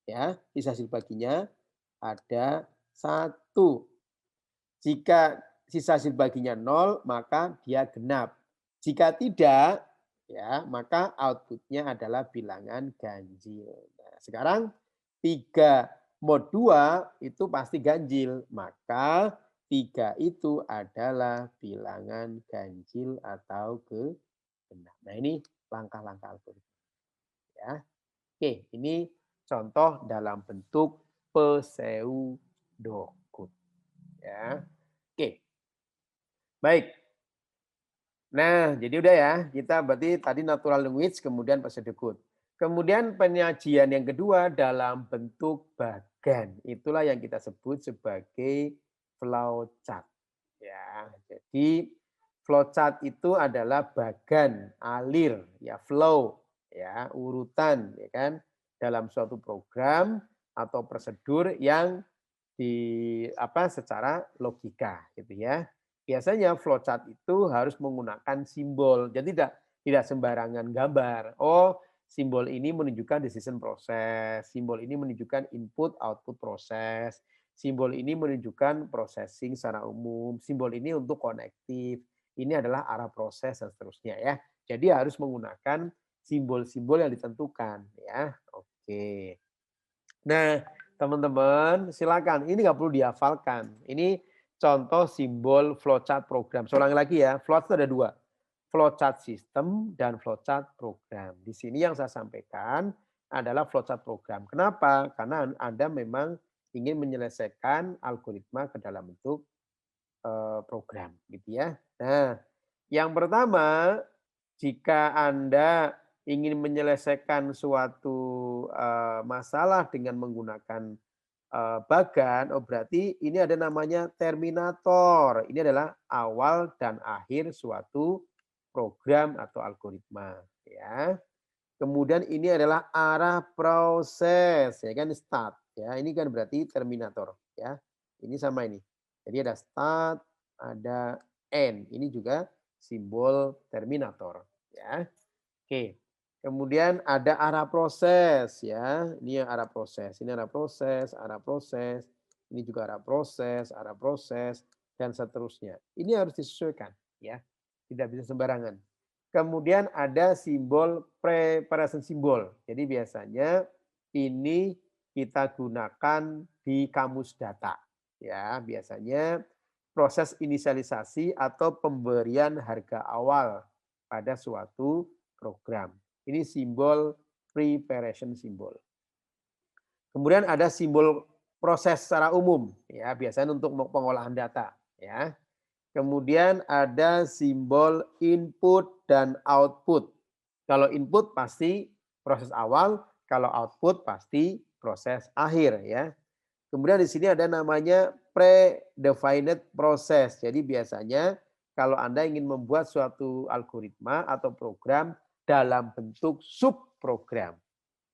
ya, sisa hasil baginya, ada satu. Jika sisa hasil baginya nol, maka dia genap. Jika tidak, ya maka outputnya adalah bilangan ganjil. Nah, sekarang 3 mod 2 itu pasti ganjil, maka 3 itu adalah bilangan ganjil atau genap. Nah, ini langkah-langkah algoritma ya. Oke, ini contoh dalam bentuk pseudocode ya. Oke, baik. Nah, jadi udah ya, kita berarti tadi natural language, kemudian pseudocode. Kemudian penyajian yang kedua dalam bentuk bagan. Itulah yang kita sebut sebagai flowchart. Ya, jadi flowchart itu adalah bagan, alir, ya flow, ya urutan, ya kan, dalam suatu program atau prosedur yang secara logika gitu ya. Biasanya flowchart itu harus menggunakan simbol. Jadi tidak sembarangan gambar. Oh, simbol ini menunjukkan decision proses, simbol ini menunjukkan input output proses, simbol ini menunjukkan processing secara umum, simbol ini untuk konektif. Ini adalah arah proses dan seterusnya ya. Jadi harus menggunakan simbol-simbol yang ditentukan ya. Oke. Nah, teman-teman silakan, ini nggak perlu dihafalkan. Ini contoh simbol flowchart program. Saya ulangi lagi ya, flowchart itu ada 2, flowchart sistem dan flowchart program. Di sini yang saya sampaikan adalah flowchart program. Kenapa? Karena Anda memang ingin menyelesaikan algoritma ke dalam bentuk program gitu ya. Nah, yang pertama, jika Anda ingin menyelesaikan suatu masalah dengan menggunakan bagan, oh berarti ini ada namanya terminator. Ini adalah awal dan akhir suatu program atau algoritma, ya. Kemudian ini adalah arah proses, ya kan start, ya. Ini kan berarti terminator, ya. Ini sama ini. Jadi ada start, ada end. Ini juga simbol terminator, ya. Oke. Kemudian ada arah proses ya. Ini yang arah proses. Ini arah proses, arah proses. Ini juga arah proses dan seterusnya. Ini harus disesuaikan ya. Tidak bisa sembarangan. Kemudian ada simbol preparation simbol. Jadi biasanya ini kita gunakan di kamus data. Ya, biasanya proses inisialisasi atau pemberian harga awal pada suatu program. Ini simbol preparation simbol. Kemudian ada simbol proses secara umum ya, biasanya untuk pengolahan data ya. Kemudian ada simbol input dan output. Kalau input pasti proses awal, kalau output pasti proses akhir ya. Kemudian di sini ada namanya predefined process. Jadi biasanya kalau Anda ingin membuat suatu algoritma atau program dalam bentuk subprogram.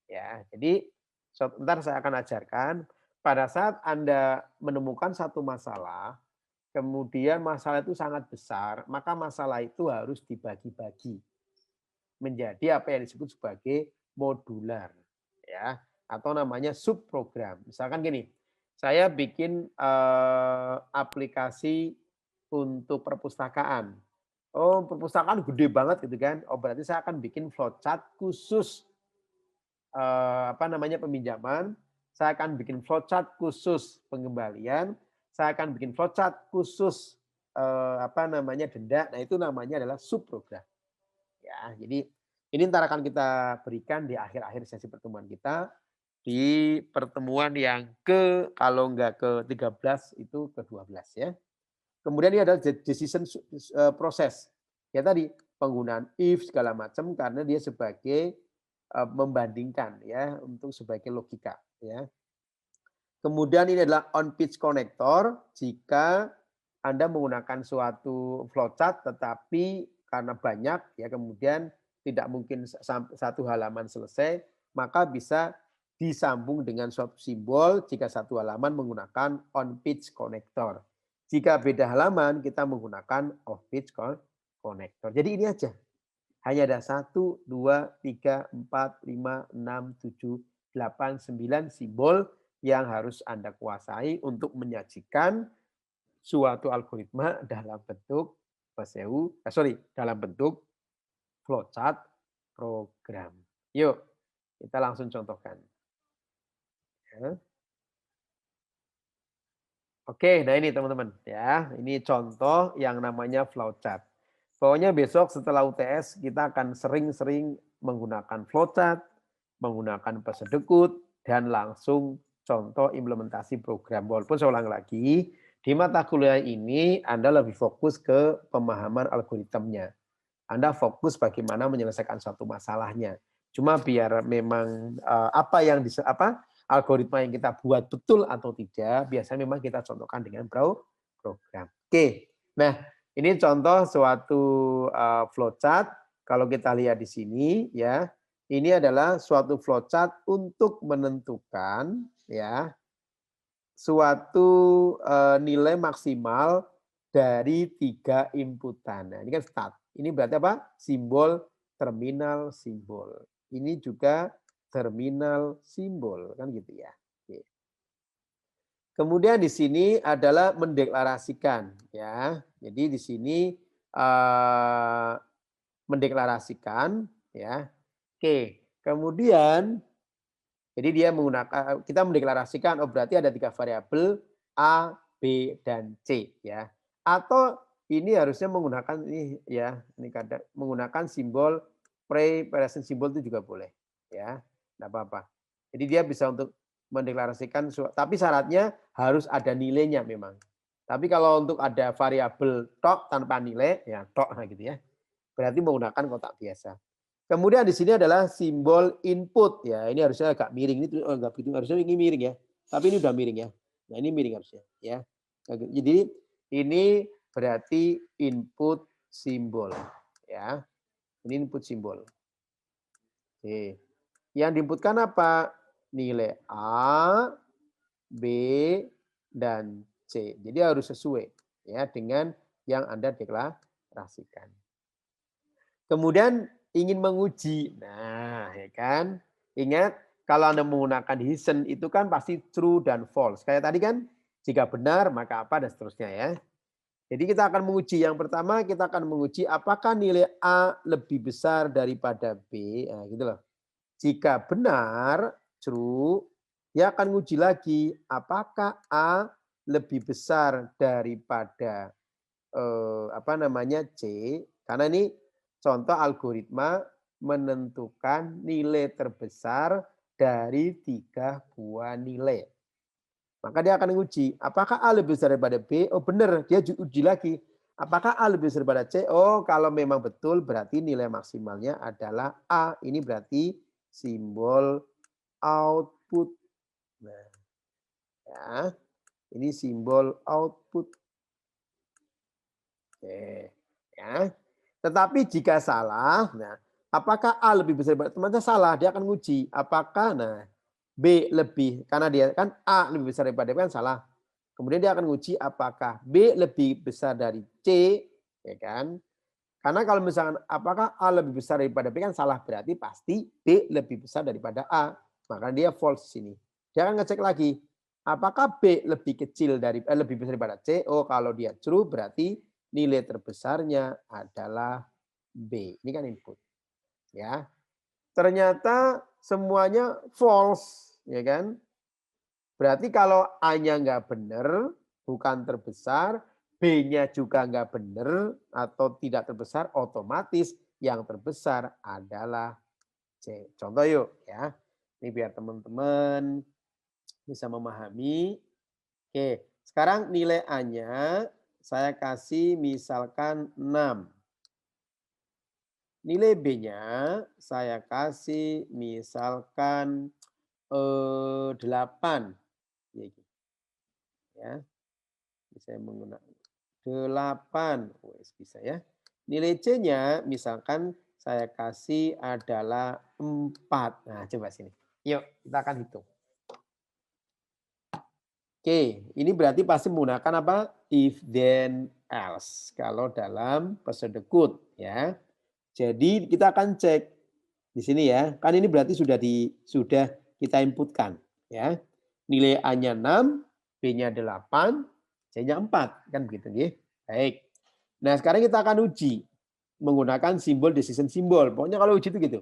Ya, jadi sebentar saya akan ajarkan pada saat Anda menemukan satu masalah, kemudian masalah itu sangat besar, maka masalah itu harus dibagi-bagi. menjadi apa yang disebut sebagai modular, ya, atau namanya subprogram. Misalkan gini, saya bikin aplikasi untuk perpustakaan. Oh, perpustakaan gede banget gitu kan. Oh, berarti saya akan bikin flowchart khusus apa namanya peminjaman, saya akan bikin flowchart khusus pengembalian, saya akan bikin flowchart khusus apa namanya denda. Nah, itu namanya adalah subprogram. Ya, jadi ini ntar akan kita berikan di akhir-akhir sesi pertemuan kita di pertemuan yang kalau enggak ke-13 itu ke-12 ya. Kemudian ini adalah decision proses. Ya tadi penggunaan if segala macam karena dia sebagai membandingkan ya untuk sebagai logika ya. Kemudian ini adalah on pitch connector jika Anda menggunakan suatu flowchart tetapi karena banyak ya kemudian tidak mungkin satu halaman selesai maka bisa disambung dengan suatu simbol jika satu halaman menggunakan on pitch connector. Jika beda halaman kita menggunakan off pitch connector. Jadi ini aja. Hanya ada 1, 2, 3, 4, 5, 6, 7, 8, 9 simbol yang harus Anda kuasai untuk menyajikan suatu algoritma dalam bentuk dalam bentuk flowchart program. Yuk, kita langsung contohkan. Ya. Oke, nah ini teman-teman ya, ini contoh yang namanya flowchart. Pokoknya besok setelah UTS kita akan sering-sering menggunakan flowchart, menggunakan pesedekut, dan langsung contoh implementasi program. Walaupun saya ulang lagi, di mata kuliah ini Anda lebih fokus ke pemahaman algoritmnya. Anda fokus bagaimana menyelesaikan suatu masalahnya. Cuma biar memang apa yang algoritma yang kita buat betul atau tidak, biasanya memang kita contohkan dengan program. Oke, nah ini contoh suatu flowchart. Kalau kita lihat di sini, ya, ini adalah suatu flowchart untuk menentukan, ya, suatu nilai maksimal dari 3 inputan. Nah, ini kan start. Ini berarti apa? Simbol terminal simbol. Ini juga terminal simbol kan gitu ya. Oke. Kemudian di sini adalah mendeklarasikan ya. Jadi di sini mendeklarasikan ya. Oke. Kemudian jadi dia menggunakan kita mendeklarasikan oh berarti ada 3 variabel A, B dan C ya. Atau ini harusnya menggunakan ini ya, ini kadang menggunakan simbol preparation simbol itu juga boleh ya. Enggak apa-apa. Jadi dia bisa untuk mendeklarasikan tapi syaratnya harus ada nilainya memang. Tapi kalau untuk ada variabel tok tanpa nilai ya tok nah gitu ya. Berarti menggunakan kotak biasa. Kemudian di sini adalah simbol input ya. Ini harusnya agak miring ini enggak begitu harusnya ini miring ya. Tapi ini udah miring ya. Nah, ini miring harusnya ya. Jadi ini berarti input simbol ya. Ini input simbol. Oke. Yang diinputkan apa? Nilai A, B, dan C. Jadi harus sesuai ya dengan yang Anda deklarasikan. Kemudian ingin menguji. Nah, ya kan? Ingat kalau Anda menggunakan Hisen itu kan pasti true dan false. Kayak tadi kan, jika benar maka apa dan seterusnya ya. Jadi kita akan menguji. Yang pertama kita akan menguji apakah nilai A lebih besar daripada B. Nah, gitu loh. Jika benar, true, dia akan menguji lagi apakah A lebih besar daripada C. Karena ini contoh algoritma menentukan nilai terbesar dari 3 buah nilai. Maka dia akan menguji, apakah A lebih besar daripada B? Oh benar, dia uji lagi. Apakah A lebih besar daripada C? Oh kalau memang betul berarti nilai maksimalnya adalah A. Ini berarti simbol output. Nah, ya, ini simbol output. Oke, ya. Tetapi jika salah, nah, apakah A lebih besar daripada temannya salah, dia akan menguji apakah B lebih karena dia kan A lebih besar daripada B kan salah. Kemudian dia akan menguji apakah B lebih besar dari C, ya kan? Karena kalau misalkan apakah A lebih besar daripada B kan salah, berarti pasti B lebih besar daripada A. Maka dia false di sini. Dia akan ngecek lagi, apakah B lebih kecil lebih besar daripada C? Oh, kalau dia true berarti nilai terbesarnya adalah B. Ini kan input. Ya. Ternyata semuanya false, ya kan? Berarti kalau A-nya nggak benar, bukan terbesar, B-nya juga nggak benar atau tidak terbesar, otomatis yang terbesar adalah C. Contoh yuk ya. Ini biar teman-teman bisa memahami. Oke, sekarang nilai A-nya saya kasih misalkan 6. Nilai B-nya saya kasih misalkan 8. Ya, bisa menggunakan 8. Wes bisa ya. Nilai C-nya misalkan saya kasih adalah 4. Nah, coba sini. Yuk, kita akan hitung. Oke, ini berarti pasti menggunakan apa? If then else. Kalau dalam pseudo ya. Jadi kita akan cek di sini ya. Kan ini berarti sudah kita inputkan ya. Nilai A-nya 6, B-nya 8, C-nya 4, kan begitu nggih. Baik. Nah, sekarang kita akan uji menggunakan simbol decision symbol. Pokoknya kalau uji itu gitu.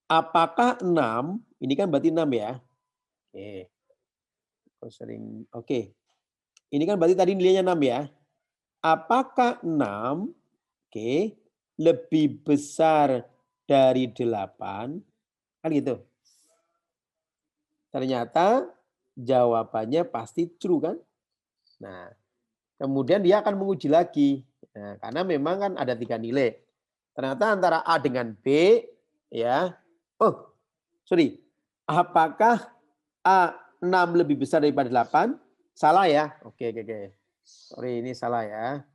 Apakah 6, ini kan berarti 6 ya. Oke. Oke. Ini kan berarti tadi nilainya 6 ya. Apakah 6 lebih besar dari 8? Kan gitu. Ternyata jawabannya pasti true kan? Nah, kemudian dia akan menguji lagi. Nah, karena memang kan ada 3 nilai. Ternyata antara A dengan B ya. Oh, sorry. Apakah A6 lebih besar daripada 8? Salah ya? Oke. Sorry, ini salah ya.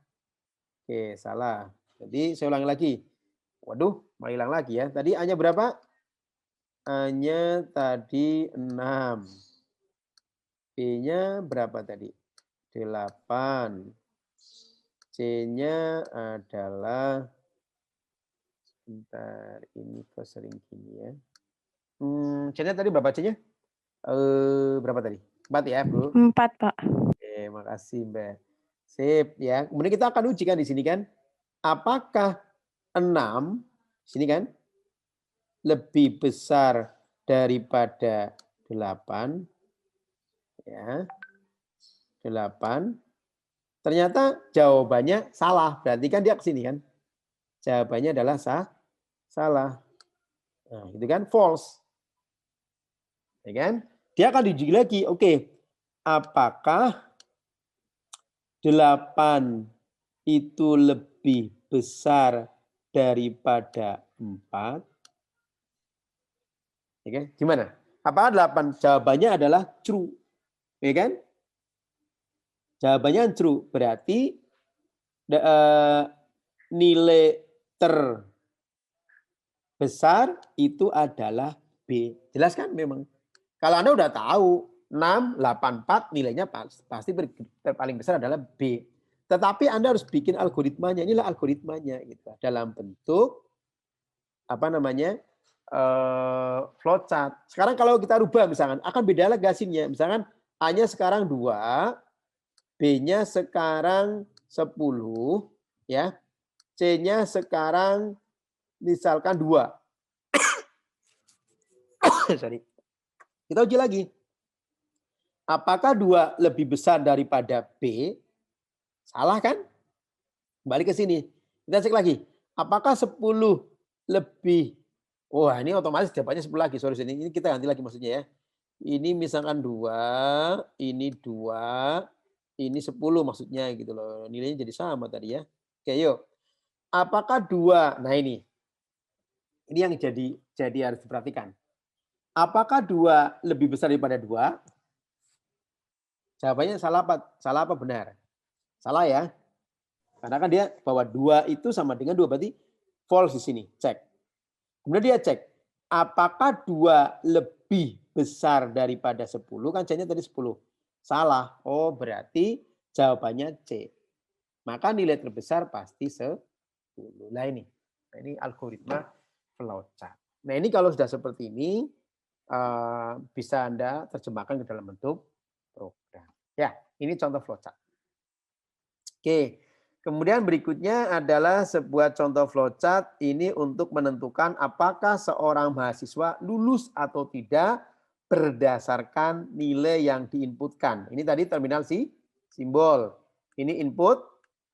Oke, salah. Jadi saya ulangi lagi. Waduh, mau hilang lagi ya. Tadi A-nya berapa? A-nya tadi 6. B-nya berapa tadi? 8. C-nya adalah, bentar, ini kok sering gini ya. C-nya tadi berapa C-nya? Berapa tadi? 4 ya, Bu? 4, Pak. Oke, makasih, Mbak. Sip ya. Kemudian kita akan uji kan di sini kan. Apakah 6 sini kan lebih besar daripada 8? Ya. 8. Ternyata jawabannya salah. Berarti kan dia ke sini kan. Jawabannya adalah salah. Nah, itu kan false. Ya kan? Dia akan diuji lagi. Oke. Apakah 8 itu lebih besar daripada 4? Ya kan? Gimana? Apakah 8? Jawabannya adalah true. Ya kan? Jawabannya true. Berarti nilai terbesar itu adalah B. Jelas kan memang? Kalau Anda udah tahu 6, 8, 4 nilainya pasti paling besar adalah B. Tetapi Anda harus bikin algoritmanya. Inilah algoritmanya gitu. Dalam bentuk apa namanya? Flowchart. Sekarang kalau kita rubah misalkan akan beda lagi hasilnya. Misalkan A-nya sekarang 2, B-nya sekarang 10 ya. C-nya sekarang misalkan 2. Sorry. Kita uji lagi. Apakah 2 lebih besar daripada B? Salah kan? Balik ke sini. Kita cek lagi. Apakah 10 lebih, wah ini otomatis jawabannya 10 lagi. Sorry, ini kita ganti lagi maksudnya ya. Ini misalkan 2, ini 2, ini 10 maksudnya gitu loh. Nilainya jadi sama tadi ya. Oke, yuk. Apakah 2, nah ini yang jadi harus diperhatikan. Apakah 2 lebih besar daripada 2? Jawabannya salah apa benar? Salah ya. Karena kan dia bahwa 2 itu sama dengan 2, berarti false di sini. Cek. Kemudian dia cek, apakah 2 lebih besar daripada 10? Kan C-nya tadi 10. Salah. Oh, berarti jawabannya C. Maka nilai terbesar pasti dulu. Nah ini algoritma flowchart. Nah ini kalau sudah seperti ini, bisa Anda terjemahkan ke dalam bentuk program. Ya, ini contoh flowchart. Oke, kemudian berikutnya adalah sebuah contoh flowchart ini untuk menentukan apakah seorang mahasiswa lulus atau tidak berdasarkan nilai yang diinputkan. Ini tadi terminal simbol. Ini input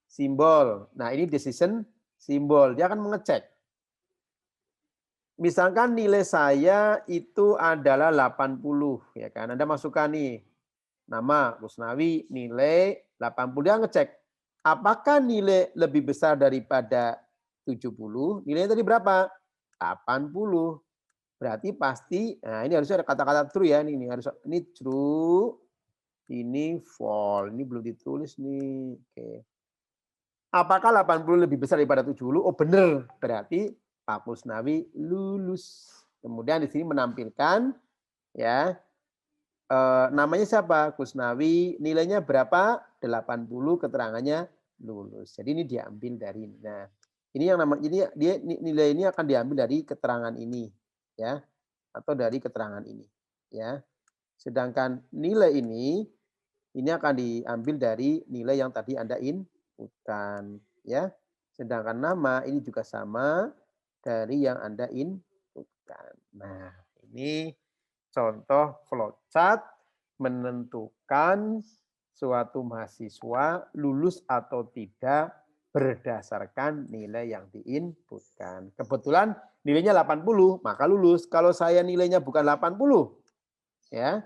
simbol. Nah, ini decision simbol. Dia akan mengecek. Misalkan nilai saya itu adalah 80, ya kan. Anda masukkan nih nama Kusnawi nilai 80. Dia ngecek apakah nilai lebih besar daripada 70? Nilainya tadi berapa? 80. Berarti pasti, nah ini harusnya ada kata-kata true ya. Ini harus ini true, ini false. Ini belum ditulis nih. Oke. Apakah 80 lebih besar daripada 70? Oh benar. Berarti Pak Kusnawi lulus. Kemudian di sini menampilkan ya namanya siapa? Kusnawi, nilainya berapa? 80, keterangannya lulus. Jadi ini diambil dari nah, ini yang nama ini dia nilai ini akan diambil dari keterangan ini ya atau dari keterangan ini ya. Sedangkan nilai ini akan diambil dari nilai yang tadi Anda inputkan ya. Sedangkan nama ini juga sama dari yang Anda inputkan. Nah, ini contoh flowchart menentukan suatu mahasiswa lulus atau tidak berdasarkan nilai yang diinputkan. Kebetulan nilainya 80, maka lulus. Kalau saya nilainya bukan 80, ya.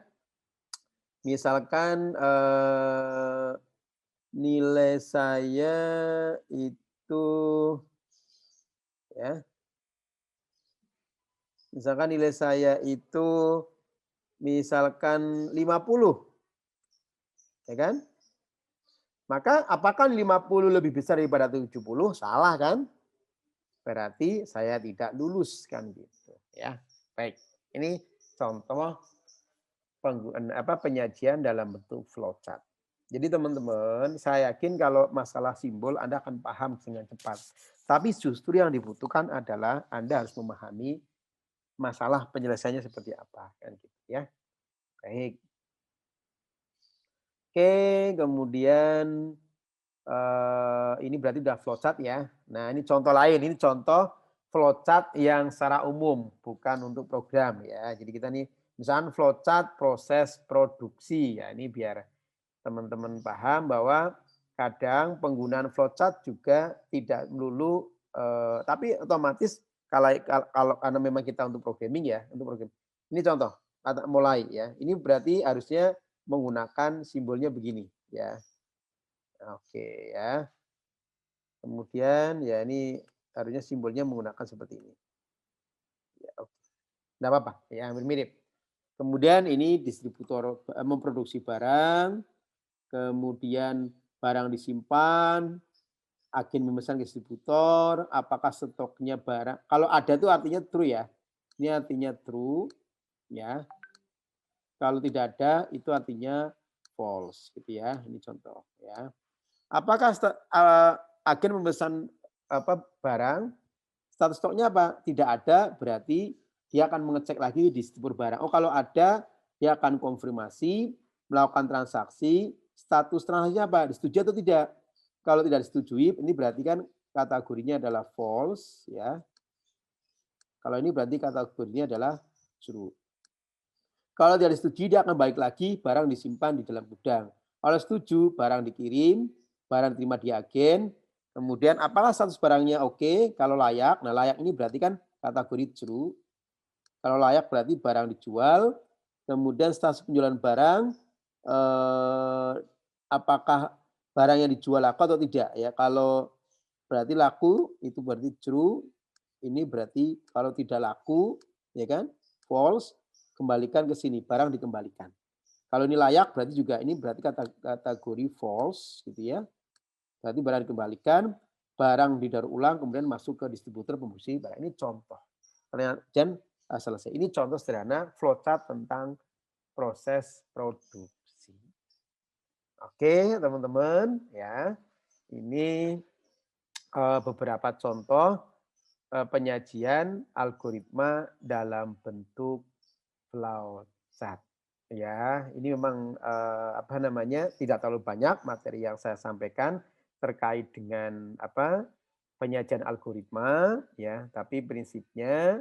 Misalkan nilai saya itu ya. Misalkan nilai saya itu misalkan 50. Ya kan? Maka apakah 50 lebih besar daripada 70? Salah kan? Berarti saya tidak lulus kan gitu ya. Baik. Ini contoh penyajian dalam bentuk flowchart. Jadi teman-teman, saya yakin kalau masalah simbol Anda akan paham dengan cepat. Tapi justru yang dibutuhkan adalah Anda harus memahami masalah penyelesaiannya seperti apa kan gitu ya. Baik. Oke, kemudian ini berarti udah flowchart ya. Nah, ini contoh lain, ini contoh flowchart yang secara umum, bukan untuk program ya. Jadi kita nih misalkan flowchart proses produksi ya. Ini biar teman-teman paham bahwa kadang penggunaan flowchart juga tidak melulu tapi otomatis kalau karena memang kita untuk programming ya, untuk program. Ini contoh kata mulai ya. Ini berarti harusnya menggunakan simbolnya begini ya. Oke ya. Kemudian ya ini harusnya simbolnya menggunakan seperti ini. Ya, oke. Nggak apa-apa, ya hampir mirip. Kemudian ini distributor memproduksi barang, kemudian barang disimpan, agen memesan ke distributor, apakah stoknya barang. Kalau ada itu artinya true ya. Ini artinya true ya. Kalau tidak ada itu artinya false gitu ya. Ini contoh ya. Apakah agen memesan barang, status stoknya apa? Tidak ada, berarti dia akan mengecek lagi di distributor barang. Oh, kalau ada, dia akan konfirmasi, melakukan transaksi, status transaksinya apa? Disetujui atau tidak? Kalau tidak disetujui, ini berarti kan kategorinya adalah false, ya. Kalau ini berarti kategorinya adalah true. Kalau tidak disetujui, dia akan balik lagi, barang disimpan di dalam gudang. Kalau setuju, barang dikirim, barang diterima di agen, kemudian apakah status barangnya oke, kalau layak, nah layak ini berarti kan kategori true. Kalau layak berarti barang dijual, kemudian status penjualan barang, apakah barang yang dijual laku atau tidak ya. Kalau berarti laku, itu berarti true. Ini berarti kalau tidak laku, ya kan, false. Kembalikan ke sini, barang dikembalikan. Kalau ini layak berarti juga ini berarti kategori false gitu ya. Berarti barang dikembalikan, barang didaur ulang kemudian masuk ke distributor pemproduksi barang. Ini contoh. Dan selesai. Ini contoh sederhana flowchart tentang proses produksi. Oke, teman-teman ya. Ini beberapa contoh penyajian algoritma dalam bentuk flowchart. Ya, ini memang apa namanya tidak terlalu banyak materi yang saya sampaikan terkait dengan apa penyajian algoritma, ya. Tapi prinsipnya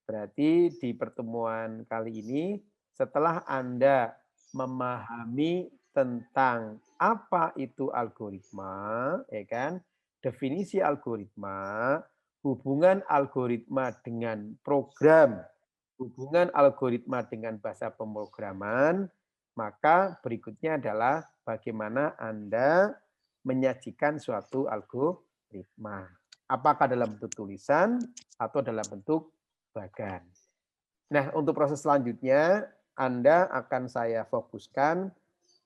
berarti di pertemuan kali ini setelah Anda memahami tentang apa itu algoritma, ya kan? Definisi algoritma, hubungan algoritma dengan program, hubungan algoritma dengan bahasa pemrograman, maka berikutnya adalah bagaimana Anda menyajikan suatu algoritma. Apakah dalam bentuk tulisan atau dalam bentuk bagan. Nah, untuk proses selanjutnya, Anda akan saya fokuskan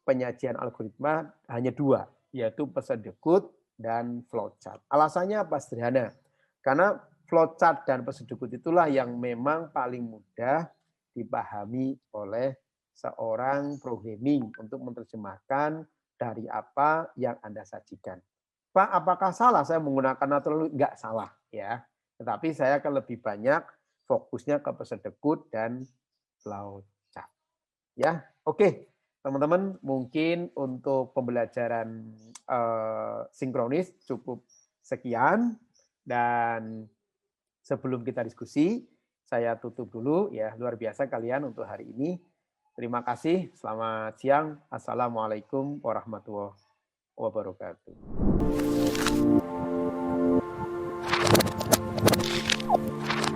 penyajian algoritma hanya dua, yaitu pesedekut dan flowchart. Alasannya apa? Sederhana. Karena flowchart dan pesedekut itulah yang memang paling mudah dipahami oleh seorang programming untuk menerjemahkan dari apa yang Anda sajikan. Pak, apakah salah saya menggunakan atau enggak salah ya. Tetapi saya akan lebih banyak fokusnya ke pesedekut dan flowchart. Ya, oke. Teman-teman, mungkin untuk pembelajaran sinkronis cukup sekian dan sebelum kita diskusi, saya tutup dulu ya. Luar biasa kalian untuk hari ini. Terima kasih. Selamat siang. Assalamualaikum warahmatullahi wabarakatuh.